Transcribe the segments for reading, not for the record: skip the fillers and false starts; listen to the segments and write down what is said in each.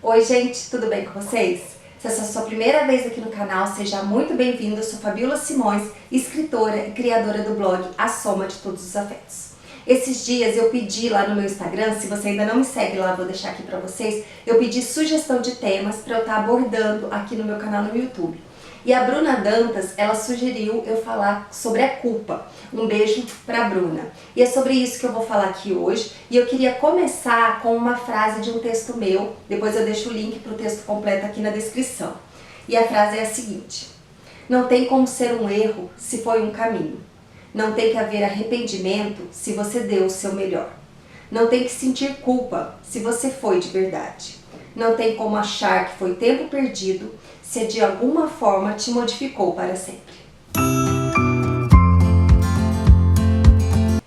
Oi gente, tudo bem com vocês? Se essa é a sua primeira vez aqui no canal, seja muito bem-vindo. Eu sou Fabiola Simões, escritora e criadora do blog A Soma de Todos os Afetos. Esses dias eu pedi lá no meu Instagram, se você ainda não me segue lá, vou deixar aqui pra vocês, eu pedi sugestão de temas pra eu estar abordando aqui no meu canal no YouTube. E a Bruna Dantas, ela sugeriu eu falar sobre a culpa. Um beijo pra Bruna. E é sobre isso que eu vou falar aqui hoje. E eu queria começar com uma frase de um texto meu. Depois eu deixo o link pro texto completo aqui na descrição. E a frase é a seguinte: não tem como ser um erro se foi um caminho. Não tem que haver arrependimento se você deu o seu melhor. Não tem que sentir culpa se você foi de verdade. Não tem como achar que foi tempo perdido se de alguma forma te modificou para sempre.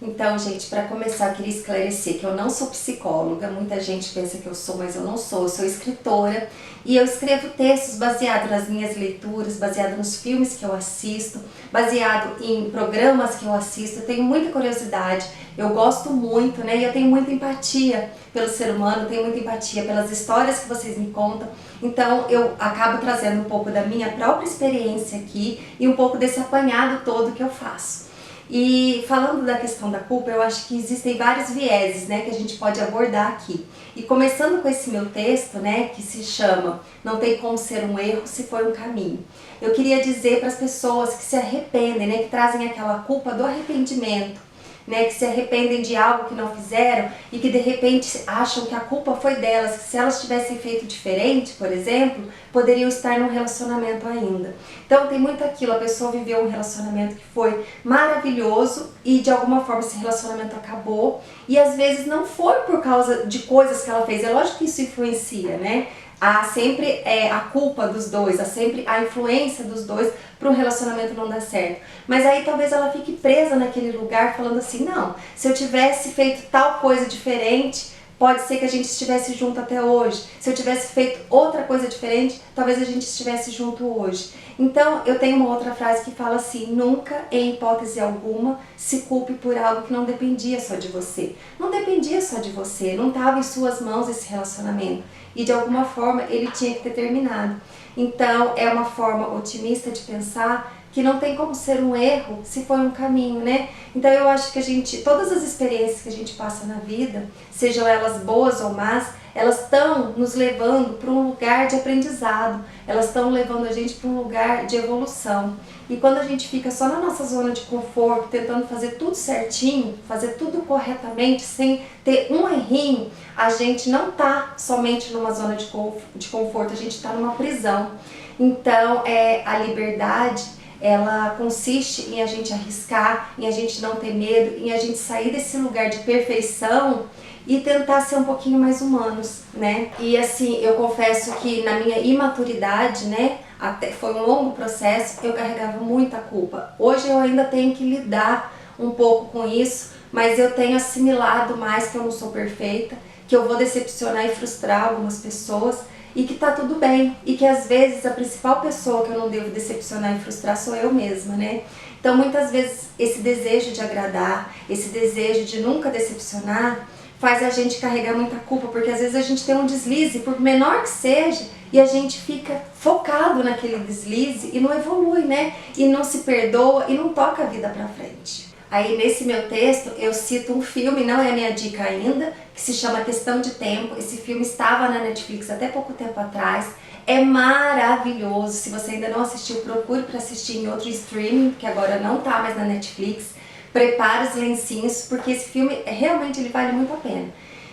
Então, gente, para começar, eu queria esclarecer que eu não sou psicóloga. Muita gente pensa que eu sou, mas eu não sou. Eu sou escritora e eu escrevo textos baseados nas minhas leituras, baseado nos filmes que eu assisto, baseado em programas que eu assisto. Eu tenho muita curiosidade, eu gosto muito, né? E eu tenho muita empatia pelo ser humano, tenho muita empatia pelas histórias que vocês me contam. Então, eu acabo trazendo um pouco da minha própria experiência aqui e um pouco desse apanhado todo que eu faço. E falando da questão da culpa, eu acho que existem vários vieses, né, que a gente pode abordar aqui. E começando com esse meu texto, né, que se chama Não tem como ser um erro se foi um caminho. Eu queria dizer para as pessoas que se arrependem, né, que trazem aquela culpa do arrependimento, né, que se arrependem de algo que não fizeram e que de repente acham que a culpa foi delas, que se elas tivessem feito diferente, por exemplo, poderiam estar num relacionamento ainda. Então tem muito aquilo, a pessoa viveu um relacionamento que foi maravilhoso e de alguma forma esse relacionamento acabou e às vezes não foi por causa de coisas que ela fez. É lógico que isso influencia, né? Há sempre a culpa dos dois, há sempre a influência dos dois para um relacionamento não dar certo. Mas aí talvez ela fique presa naquele lugar falando assim, não, se eu tivesse feito tal coisa diferente, pode ser que a gente estivesse junto até hoje. Se eu tivesse feito outra coisa diferente, talvez a gente estivesse junto hoje. Então eu tenho uma outra frase que fala assim: nunca, em hipótese alguma, se culpe por algo que não dependia só de você. Não dependia só de você, não estava em suas mãos esse relacionamento. E de alguma forma ele tinha que ter terminado. Então é uma forma otimista de pensar que não tem como ser um erro se foi um caminho, né? Então eu acho que todas as experiências que a gente passa na vida, sejam elas boas ou más, elas estão nos levando para um lugar de aprendizado, elas estão levando a gente para um lugar de evolução. E quando a gente fica só na nossa zona de conforto, tentando fazer tudo certinho, fazer tudo corretamente, sem ter um errinho, a gente não está somente numa zona de conforto, a gente está numa prisão. Então a liberdade, ela consiste em a gente arriscar, em a gente não ter medo, em a gente sair desse lugar de perfeição e tentar ser um pouquinho mais humanos, né? E assim, eu confesso que na minha imaturidade, né, até foi um longo processo, eu carregava muita culpa. Hoje eu ainda tenho que lidar um pouco com isso, mas eu tenho assimilado mais que eu não sou perfeita, que eu vou decepcionar e frustrar algumas pessoas e que tá tudo bem, e que às vezes a principal pessoa que eu não devo decepcionar e frustrar sou eu mesma, né? Então muitas vezes esse desejo de agradar, esse desejo de nunca decepcionar, faz a gente carregar muita culpa, porque às vezes a gente tem um deslize, por menor que seja, e a gente fica focado naquele deslize e não evolui, né? E não se perdoa e não toca a vida pra frente. Aí nesse meu texto eu cito um filme, não é a minha dica ainda, que se chama Questão de Tempo. Esse filme estava na Netflix até pouco tempo atrás. É maravilhoso, se você ainda não assistiu, procure para assistir em outro streaming, que agora não tá mais na Netflix. Prepare os lencinhos, porque esse filme realmente ele vale muito a pena.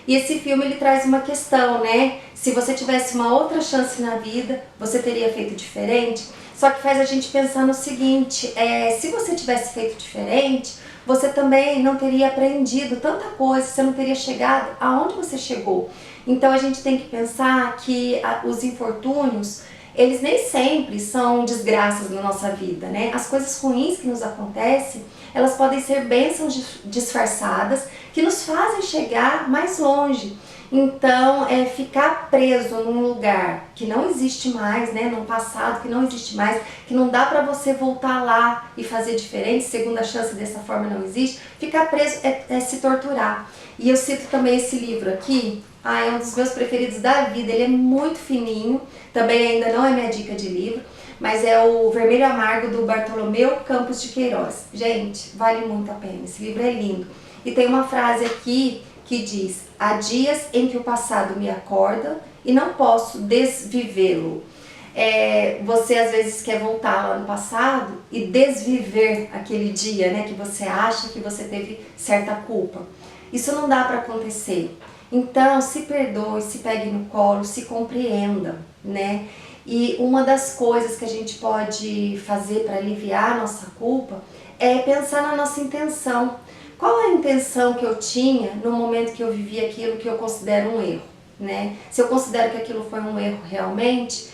E esse filme ele traz uma questão, né? Se você tivesse uma outra chance na vida, você teria feito diferente? Só que faz a gente pensar no seguinte, se você tivesse feito diferente, você também não teria aprendido tanta coisa, você não teria chegado aonde você chegou. Então a gente tem que pensar que os infortúnios, eles nem sempre são desgraças na nossa vida, né? As coisas ruins que nos acontecem, elas podem ser bênçãos disfarçadas que nos fazem chegar mais longe. Então, ficar preso num lugar que não existe mais, né, num passado que não existe mais, que não dá pra você voltar lá e fazer diferente, segunda chance dessa forma não existe, ficar preso é se torturar. E eu cito também esse livro aqui, Ah, é um dos meus preferidos da vida, ele é muito fininho, também ainda não é minha dica de livro, mas é o Vermelho Amargo do Bartolomeu Campos de Queiroz. Gente, vale muito a pena, esse livro é lindo. E tem uma frase aqui que diz: há dias em que o passado me acorda e não posso desvivê-lo. Você às vezes quer voltar lá no passado e desviver aquele dia, né, que você acha que você teve certa culpa. Isso não dá para acontecer. Então, se perdoe, se pegue no colo, se compreenda, né? E uma das coisas que a gente pode fazer para aliviar a nossa culpa é pensar na nossa intenção. Qual a intenção que eu tinha no momento que eu vivi aquilo que eu considero um erro, né? Se eu considero que aquilo foi um erro realmente,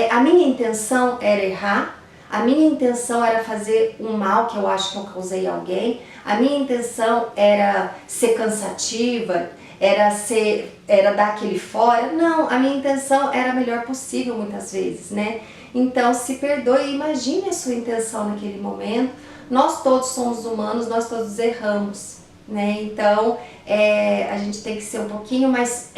a minha intenção era errar, a minha intenção era fazer um mal que eu acho que eu causei a alguém, a minha intenção era ser cansativa, era dar aquele fora. Não, a minha intenção era a melhor possível muitas vezes, né? Então se perdoe e imagine a sua intenção naquele momento. Nós todos somos humanos, nós todos erramos, né? Então a gente tem que ser um pouquinho mais...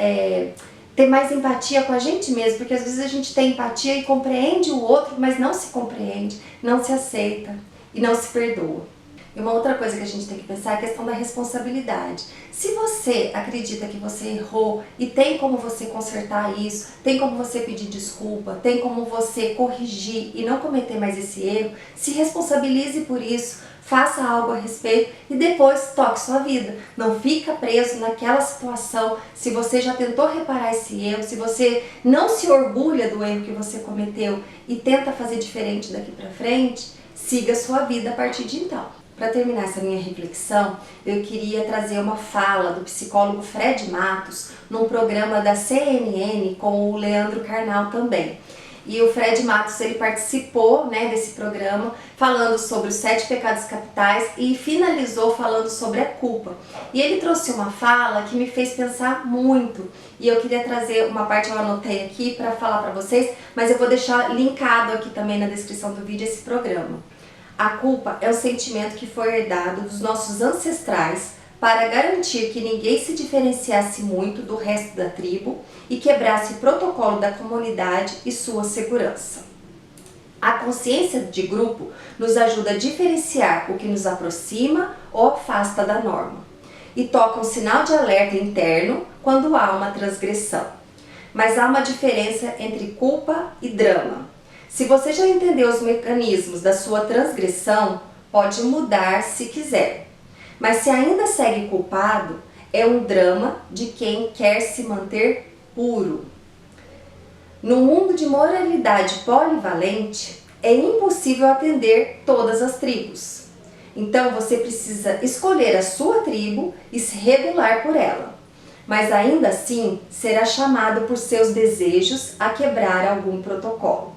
ter mais empatia com a gente mesmo, porque às vezes a gente tem empatia e compreende o outro, mas não se compreende, não se aceita e não se perdoa. E uma outra coisa que a gente tem que pensar é a questão da responsabilidade. Se você acredita que você errou e tem como você consertar isso, tem como você pedir desculpa, tem como você corrigir e não cometer mais esse erro, se responsabilize por isso, faça algo a respeito e depois toque sua vida. Não fica preso naquela situação. Se você já tentou reparar esse erro, se você não se orgulha do erro que você cometeu e tenta fazer diferente daqui pra frente, siga a sua vida a partir de então. Para terminar essa minha reflexão, eu queria trazer uma fala do psicólogo Fred Matos num programa da CNN com o Leandro Carnal também. E o Fred Matos, ele participou, né, desse programa falando sobre os 7 pecados capitais e finalizou falando sobre a culpa. E ele trouxe uma fala que me fez pensar muito. E eu queria trazer uma parte, eu anotei aqui para falar para vocês, mas eu vou deixar linkado aqui também na descrição do vídeo esse programa. A culpa é um sentimento que foi herdado dos nossos ancestrais para garantir que ninguém se diferenciasse muito do resto da tribo e quebrasse o protocolo da comunidade e sua segurança. A consciência de grupo nos ajuda a diferenciar o que nos aproxima ou afasta da norma e toca um sinal de alerta interno quando há uma transgressão. Mas há uma diferença entre culpa e drama. Se você já entendeu os mecanismos da sua transgressão, pode mudar se quiser. Mas se ainda segue culpado, é um drama de quem quer se manter puro. No mundo de moralidade polivalente, é impossível atender todas as tribos. Então você precisa escolher a sua tribo e se regular por ela. Mas ainda assim, será chamado por seus desejos a quebrar algum protocolo.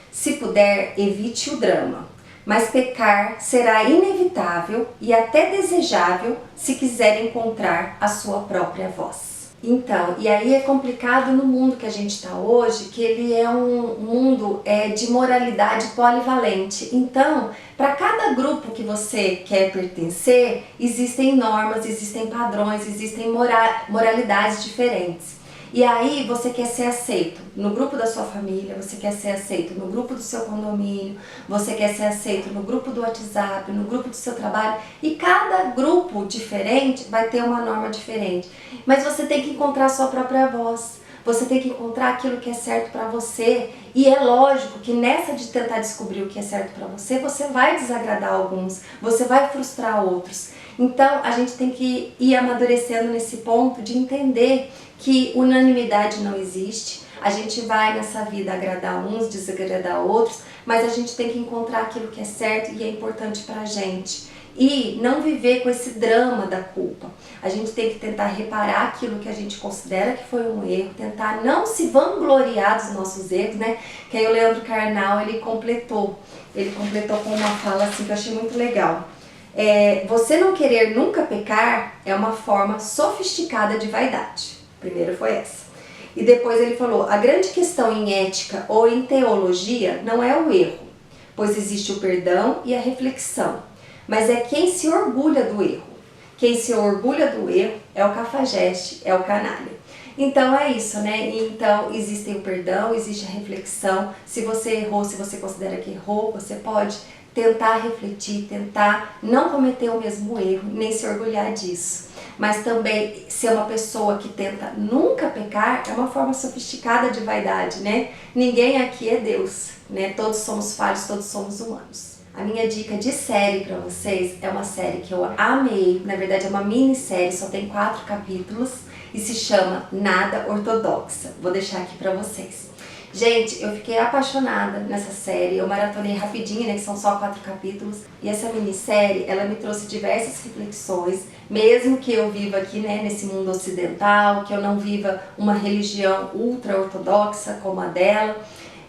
Se puder, evite o drama, mas pecar será inevitável e até desejável se quiser encontrar a sua própria voz. Então, e aí é complicado no mundo que a gente está hoje, que ele é um mundo de moralidade polivalente. Então, para cada grupo que você quer pertencer, existem normas, existem padrões, existem moralidades diferentes. E aí você quer ser aceito no grupo da sua família, você quer ser aceito no grupo do seu condomínio, você quer ser aceito no grupo do WhatsApp, no grupo do seu trabalho, e cada grupo diferente vai ter uma norma diferente. Mas você tem que encontrar a sua própria voz, você tem que encontrar aquilo que é certo para você. E é lógico que nessa de tentar descobrir o que é certo para você, você vai desagradar alguns, você vai frustrar outros. Então a gente tem que ir amadurecendo nesse ponto de entender que unanimidade não existe. A gente vai nessa vida agradar uns, desagradar outros, mas a gente tem que encontrar aquilo que é certo e é importante pra gente. E não viver com esse drama da culpa. A gente tem que tentar reparar aquilo que a gente considera que foi um erro, tentar não se vangloriar dos nossos erros, né? Que aí o Leandro Carnal, ele completou com uma fala assim que eu achei muito legal. Você não querer nunca pecar é uma forma sofisticada de vaidade. Primeiro foi essa. E depois ele falou, a grande questão em ética ou em teologia não é o erro, pois existe o perdão e a reflexão, mas é quem se orgulha do erro. Quem se orgulha do erro é o cafajeste, é o canalha. Então é isso, né? Então existe o perdão, existe a reflexão. Se você errou, se você considera que errou, você pode tentar refletir, tentar não cometer o mesmo erro, nem se orgulhar disso. Mas também ser uma pessoa que tenta nunca pecar é uma forma sofisticada de vaidade, né? Ninguém aqui é Deus, né? Todos somos falhos, todos somos humanos. A minha dica de série para vocês é uma série que eu amei, na verdade é uma minissérie, só tem 4 capítulos e se chama Nada Ortodoxa. Vou deixar aqui para vocês. Gente, eu fiquei apaixonada nessa série, eu maratonei rapidinho, né, que são só 4 capítulos. E essa minissérie, ela me trouxe diversas reflexões, mesmo que eu viva aqui, né, nesse mundo ocidental, que eu não viva uma religião ultra-ortodoxa como a dela.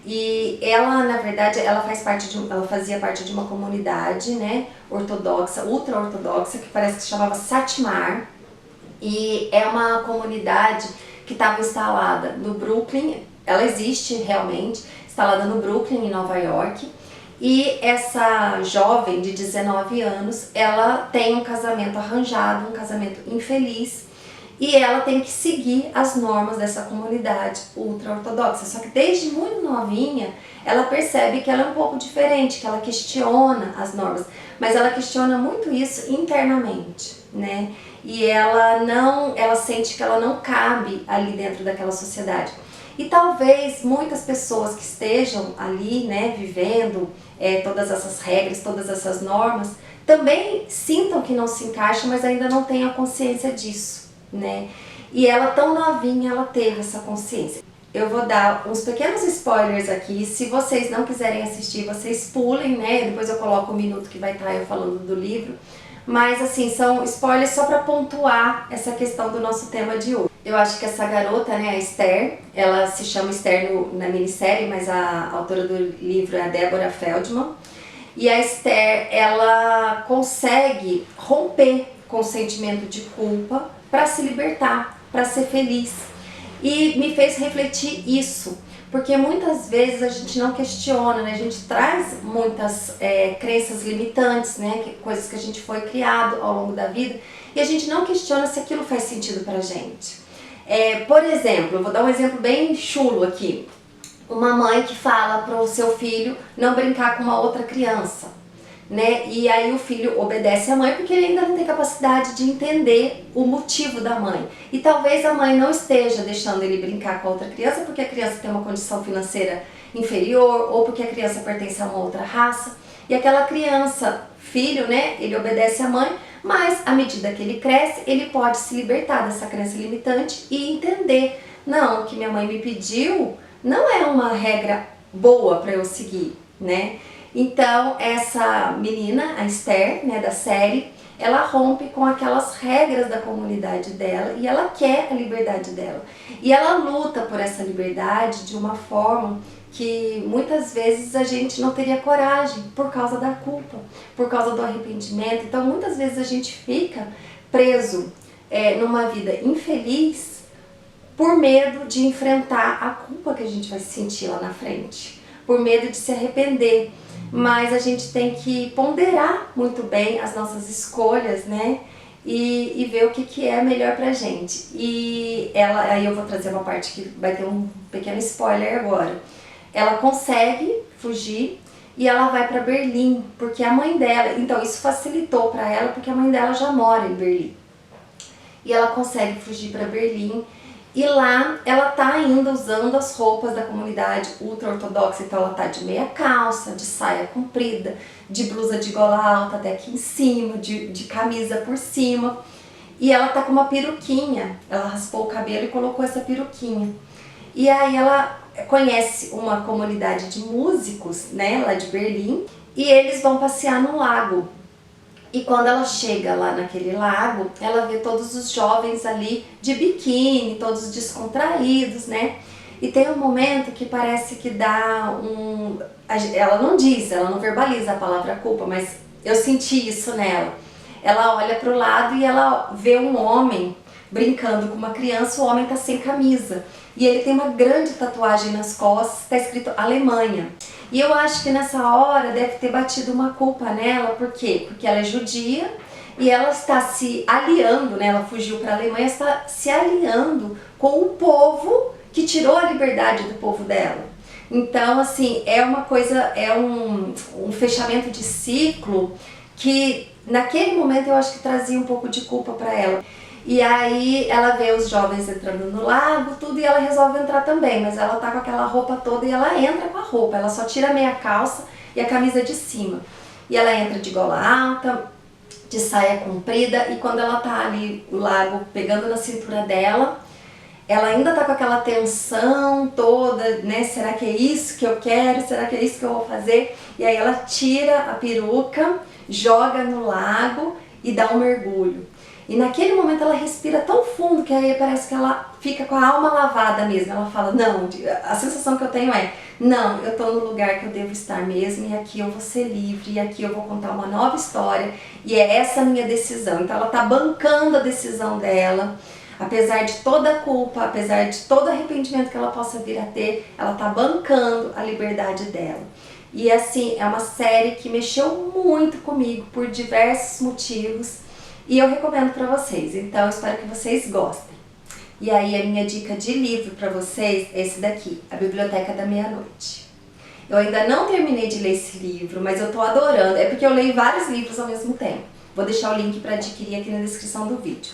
E ela, na verdade, ela fazia parte de uma comunidade, né, ortodoxa, ultra-ortodoxa, que parece que se chamava Satmar. E é uma comunidade que estava instalada no Brooklyn, ela existe realmente, instalada no Brooklyn, em Nova York. E essa jovem de 19 anos, ela tem um casamento arranjado, um casamento infeliz, e ela tem que seguir as normas dessa comunidade ultra-ortodoxa. Só que desde muito novinha, ela percebe que ela é um pouco diferente, que ela questiona as normas, mas ela questiona muito isso internamente, né? E ela sente que ela não cabe ali dentro daquela sociedade. E talvez muitas pessoas que estejam ali, né, vivendo todas essas regras, todas essas normas, também sintam que não se encaixam, mas ainda não tenham consciência disso, né? E ela tão novinha, ela teve essa consciência. Eu vou dar uns pequenos spoilers aqui, se vocês não quiserem assistir, vocês pulem, né? Depois eu coloco o minuto que vai estar eu falando do livro. Mas assim, são spoilers só para pontuar essa questão do nosso tema de hoje. Eu acho que essa garota, né, a Esther, ela se chama Esther na minissérie, mas a autora do livro é a Deborah Feldman. E a Esther, ela consegue romper com o sentimento de culpa para se libertar, para ser feliz. E me fez refletir isso, porque muitas vezes a gente não questiona, né? A gente traz muitas crenças limitantes, né? Coisas que a gente foi criado ao longo da vida, e a gente não questiona se aquilo faz sentido pra gente. Por exemplo, eu vou dar um exemplo bem chulo aqui. Uma mãe que fala para o seu filho não brincar com uma outra criança, né? E aí o filho obedece à mãe porque ele ainda não tem capacidade de entender o motivo da mãe. E talvez a mãe não esteja deixando ele brincar com a outra criança porque a criança tem uma condição financeira inferior ou porque a criança pertence a uma outra raça. E aquela criança, filho, né, ele obedece à mãe, mas à medida que ele cresce, ele pode se libertar dessa crença limitante e entender, não, o que minha mãe me pediu não é uma regra boa para eu seguir, né? Então essa menina, a Esther, né, da série, ela rompe com aquelas regras da comunidade dela e ela quer a liberdade dela. E ela luta por essa liberdade de uma forma que muitas vezes a gente não teria coragem por causa da culpa, por causa do arrependimento. Então muitas vezes a gente fica preso numa vida infeliz por medo de enfrentar a culpa que a gente vai sentir lá na frente, por medo de se arrepender. Mas a gente tem que ponderar muito bem as nossas escolhas, né? E ver o que é melhor pra gente. E aí eu vou trazer uma parte que vai ter um pequeno spoiler agora. Ela consegue fugir e ela vai para Berlim, porque a mãe dela, então isso facilitou para ela, porque a mãe dela já mora em Berlim. E ela consegue fugir para Berlim. E lá ela tá ainda usando as roupas da comunidade ultra-ortodoxa, então ela tá de meia calça, de saia comprida, de blusa de gola alta até aqui em cima, de camisa por cima. E ela tá com uma peruquinha, ela raspou o cabelo e colocou essa peruquinha. E aí ela conhece uma comunidade de músicos, né, lá de Berlim, e eles vão passear no lago. E quando ela chega lá naquele lago, ela vê todos os jovens ali de biquíni, todos descontraídos, né? E tem um momento que parece que dá um... Ela não diz, ela não verbaliza a palavra culpa, mas eu senti isso nela. Ela olha para o lado e ela vê um homem brincando com uma criança, o homem tá sem camisa. E ele tem uma grande tatuagem nas costas, tá escrito Alemanha. E eu acho que nessa hora deve ter batido uma culpa nela, por quê? Porque ela é judia e ela está se aliando, né? Ela fugiu para a Alemanha, está se aliando com o povo que tirou a liberdade do povo dela. Então, assim, é uma coisa, é um fechamento de ciclo que naquele momento eu acho que trazia um pouco de culpa para ela. E aí ela vê os jovens entrando no lago, tudo, e ela resolve entrar também, mas ela tá com aquela roupa toda e ela entra com a roupa, ela só tira a meia calça e a camisa de cima. E ela entra de gola alta, de saia comprida, e quando ela tá ali, o lago pegando na cintura dela, ela ainda tá com aquela tensão toda, né? Será que é isso que eu quero? Será que é isso que eu vou fazer? E aí ela tira a peruca, joga no lago e dá um mergulho. E naquele momento ela respira tão fundo que aí parece que ela fica com a alma lavada mesmo. Ela fala, não, a sensação que eu tenho é, não, eu tô no lugar que eu devo estar mesmo e aqui eu vou ser livre e aqui eu vou contar uma nova história e é essa a minha decisão. Então ela tá bancando a decisão dela. Apesar de toda a culpa, apesar de todo arrependimento que ela possa vir a ter, ela tá bancando a liberdade dela. E assim, é uma série que mexeu muito comigo por diversos motivos e eu recomendo para vocês, então espero que vocês gostem. E aí a minha dica de livro para vocês é esse daqui, A Biblioteca da Meia-Noite. Eu ainda não terminei de ler esse livro, mas eu tô adorando, é porque eu leio vários livros ao mesmo tempo. Vou deixar o link para adquirir aqui na descrição do vídeo.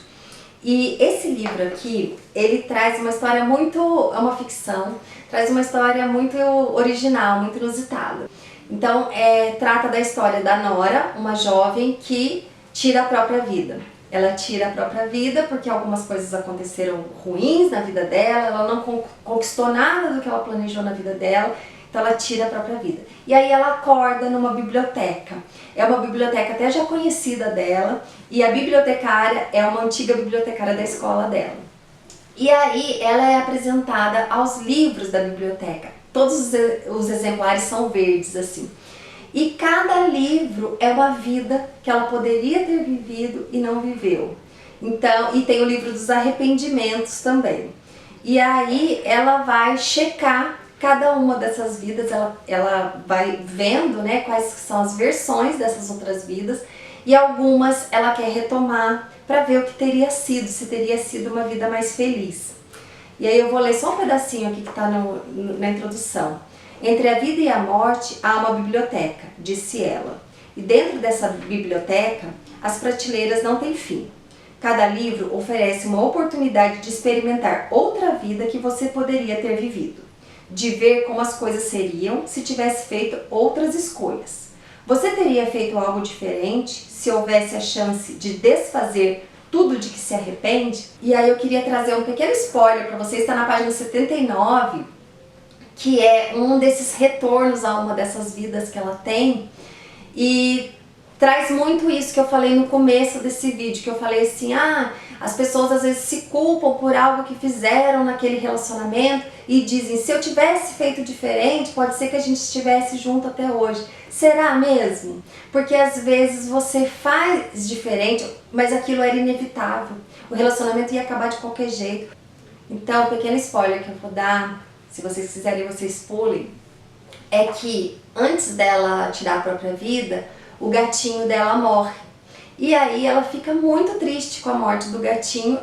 E esse livro aqui, ele traz uma história muito, é uma ficção, traz uma história muito original, muito inusitada. Então, trata da história da Nora, uma jovem que tira a própria vida. Ela tira a própria vida porque algumas coisas aconteceram ruins na vida dela, ela não conquistou nada do que ela planejou na vida dela, então ela tira a própria vida. E aí ela acorda numa biblioteca. É uma biblioteca até já conhecida dela, e a bibliotecária é uma antiga bibliotecária da escola dela. E aí ela é apresentada aos livros da biblioteca. Todos os exemplares são verdes, assim. E cada livro é uma vida que ela poderia ter vivido e não viveu. Então, e tem o livro dos arrependimentos também. E aí ela vai checar cada uma dessas vidas, ela vai vendo, né, quais são as versões dessas outras vidas, e algumas ela quer retomar para ver o que teria sido, se teria sido uma vida mais feliz. E aí eu vou ler só um pedacinho aqui que está na introdução. Entre a vida e a morte há uma biblioteca, disse ela. E dentro dessa biblioteca, as prateleiras não têm fim. Cada livro oferece uma oportunidade de experimentar outra vida que você poderia ter vivido. De ver como as coisas seriam se tivesse feito outras escolhas. Você teria feito algo diferente se houvesse a chance de desfazer tudo de que se arrepende? E aí eu queria trazer um pequeno spoiler para vocês, está na página 79, que é um desses retornos a uma dessas vidas que ela tem, e traz muito isso que eu falei no começo desse vídeo, que eu falei assim, as pessoas às vezes se culpam por algo que fizeram naquele relacionamento e dizem, se eu tivesse feito diferente, pode ser que a gente estivesse junto até hoje. Será mesmo? Porque às vezes você faz diferente, mas aquilo era inevitável. O relacionamento ia acabar de qualquer jeito. Então, um pequeno spoiler que eu vou dar, se vocês quiserem, vocês pulem, é que antes dela tirar a própria vida, o gatinho dela morre. E aí ela fica muito triste com a morte do gatinho,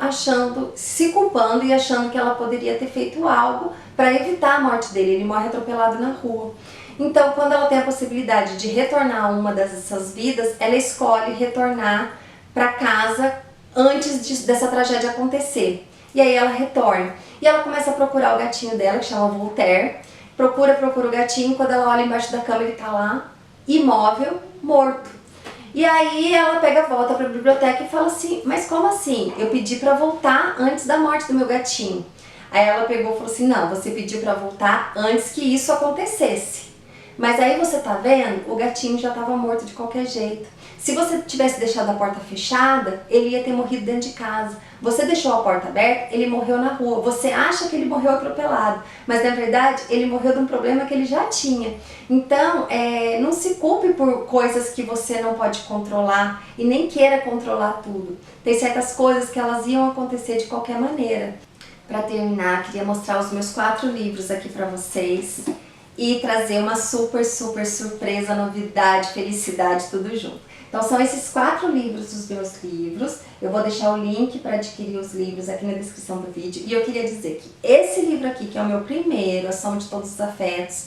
se culpando e achando que ela poderia ter feito algo para evitar a morte dele. Ele morre atropelado na rua. Então, quando ela tem a possibilidade de retornar a uma dessas vidas, ela escolhe retornar para casa antes dessa tragédia acontecer. E aí ela retorna. E ela começa a procurar o gatinho dela, que chama Voltaire. Procura o gatinho, quando ela olha embaixo da cama, ele tá lá, imóvel, morto. E aí ela volta para a biblioteca e fala assim, mas como assim? Eu pedi para voltar antes da morte do meu gatinho. Aí ela pegou e falou assim, não, você pediu para voltar antes que isso acontecesse. Mas aí você tá vendo, o gatinho já estava morto de qualquer jeito. Se você tivesse deixado a porta fechada, ele ia ter morrido dentro de casa. Você deixou a porta aberta, ele morreu na rua. Você acha que ele morreu atropelado, mas na verdade ele morreu de um problema que ele já tinha. Então, não se culpe por coisas que você não pode controlar e nem queira controlar tudo. Tem certas coisas que elas iam acontecer de qualquer maneira. Para terminar, queria mostrar os meus 4 livros aqui para vocês e trazer uma super surpresa, novidade, felicidade, tudo junto. Então são esses 4 livros dos meus livros. Eu vou deixar o link para adquirir os livros aqui na descrição do vídeo. E eu queria dizer que esse livro aqui, que é o meu primeiro, A Soma de Todos os Afetos,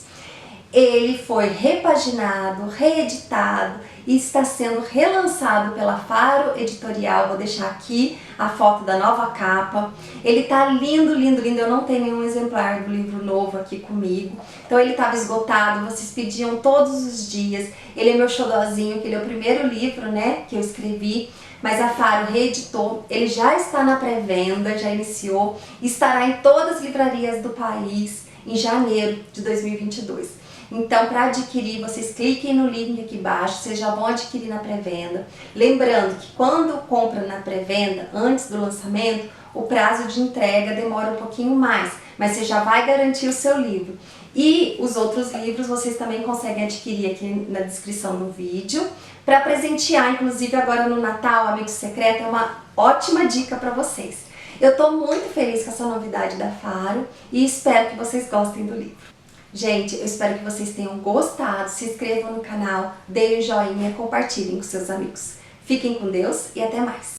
ele foi repaginado, reeditado e está sendo relançado pela Faro Editorial. Vou deixar aqui a foto da nova capa. Ele tá lindo, lindo, lindo. Eu não tenho nenhum exemplar do livro novo aqui comigo. Então ele estava esgotado, vocês pediam todos os dias. Ele é meu xodózinho, que ele é o primeiro livro, né, que eu escrevi. Mas a Faro reeditou, ele já está na pré-venda, já iniciou. Estará em todas as livrarias do país em janeiro de 2022. Então, para adquirir, vocês cliquem no link aqui embaixo, vocês já vão adquirir na pré-venda. Lembrando que quando compra na pré-venda, antes do lançamento, o prazo de entrega demora um pouquinho mais, mas você já vai garantir o seu livro. E os outros livros vocês também conseguem adquirir aqui na descrição do vídeo, para presentear, inclusive agora no Natal, Amigo Secreto, é uma ótima dica para vocês. Eu estou muito feliz com essa novidade da Faro e espero que vocês gostem do livro. Gente, eu espero que vocês tenham gostado, se inscrevam no canal, deem um joinha, compartilhem com seus amigos. Fiquem com Deus e até mais!